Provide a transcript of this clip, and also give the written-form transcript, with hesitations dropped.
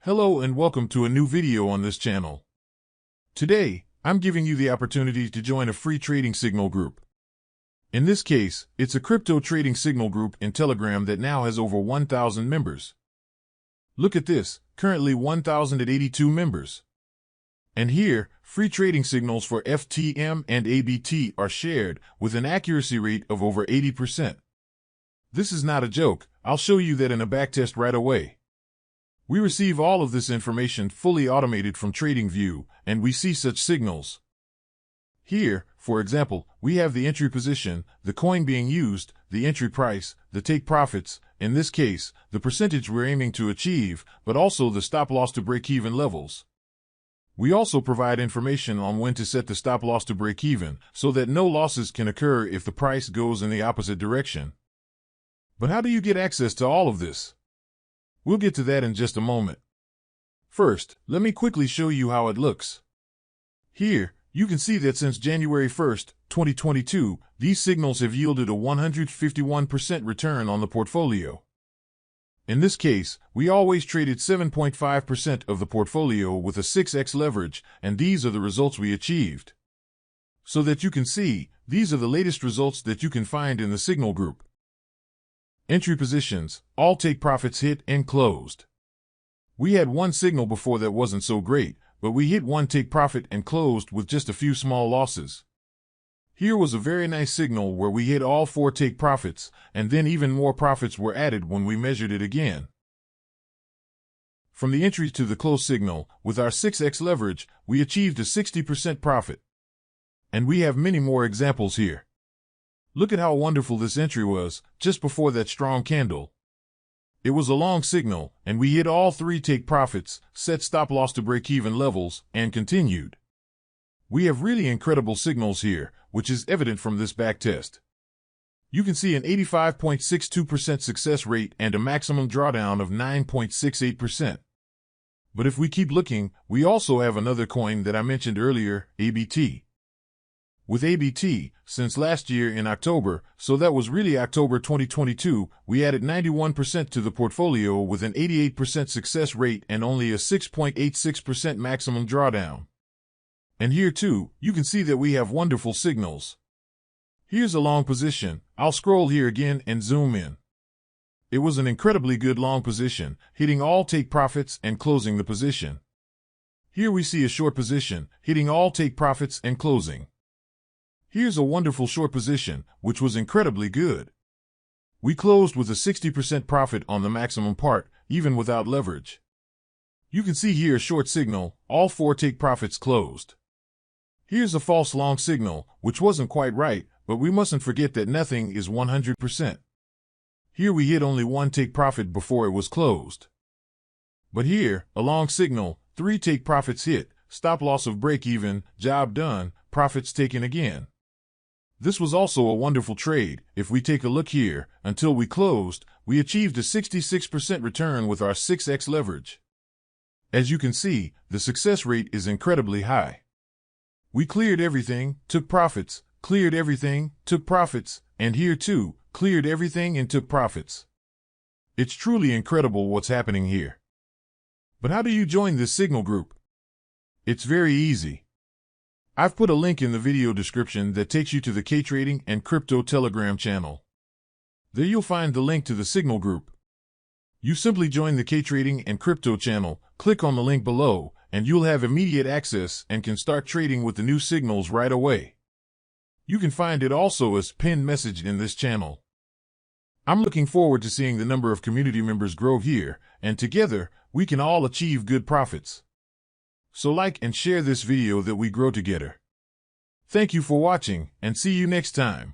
Hello and welcome to a new video on this channel. Today, I'm giving you the opportunity to join a free trading signal group. In this case, it's a crypto trading signal group in Telegram that now has over 1,000 members. Look at this, currently 1,082 members. And here, free trading signals for FTM and ABT are shared with an accuracy rate of over 80%. This is not a joke. I'll show you that in a backtest right away. We receive all of this information fully automated from TradingView, and we see such signals. Here, for example, we have the entry position, the coin being used, the entry price, the take profits, in this case, the percentage we're aiming to achieve, but also the stop loss to break even levels. We also provide information on when to set the stop loss to break even, so that no losses can occur if the price goes in the opposite direction. But how do you get access to all of this? We'll get to that in just a moment. First, let me quickly show you how it looks. Here, you can see that since January 1st, 2022, these signals have yielded a 151% return on the portfolio. In this case, we always traded 7.5% of the portfolio with a 6x leverage, and these are the results we achieved. So that you can see, these are the latest results that you can find in the signal group. Entry positions, all take profits hit and closed. We had one signal before that wasn't so great, but we hit one take profit and closed with just a few small losses. Here was a very nice signal where we hit all 4 take profits, and then even more profits were added when we measured it again. From the entry to the close signal, with our 6x leverage, we achieved a 60% profit. And we have many more examples here. Look at how wonderful this entry was, just before that strong candle. It was a long signal, and we hit all 3 take profits, set stop loss to break even levels, and continued. We have really incredible signals here, which is evident from this backtest. You can see an 85.62% success rate and a maximum drawdown of 9.68%. But if we keep looking, we also have another coin that I mentioned earlier, ABT. With ABT, since last year in October, so that was really October 2022, we added 91% to the portfolio with an 88% success rate and only a 6.86% maximum drawdown. And here too, you can see that we have wonderful signals. Here's a long position. I'll scroll here again and zoom in. It was an incredibly good long position, hitting all take profits and closing the position. Here we see a short position, hitting all take profits and closing. Here's a wonderful short position, which was incredibly good. We closed with a 60% profit on the maximum part, even without leverage. You can see here a short signal, all 4 take profits closed. Here's a false long signal, which wasn't quite right, but we mustn't forget that nothing is 100%. Here we hit only 1 take profit before it was closed. But here, a long signal, 3 take profits hit, stop loss of break even, job done, profits taken again. This was also a wonderful trade. If we take a look here, until we closed, we achieved a 66% return with our 6x leverage. As you can see, the success rate is incredibly high. We cleared everything, took profits, cleared everything, took profits, and here too, cleared everything and took profits. It's truly incredible what's happening here. But how do you join this signal group? It's very easy. I've put a link in the video description that takes you to the K-Trading and Crypto Telegram channel. There you'll find the link to the signal group. You simply join the K-Trading and Crypto channel, click on the link below, and you'll have immediate access and can start trading with the new signals right away. You can find it also as pinned message in this channel. I'm looking forward to seeing the number of community members grow here, and together, we can all achieve good profits. So like and share this video that we grow together. Thank you for watching, and see you next time.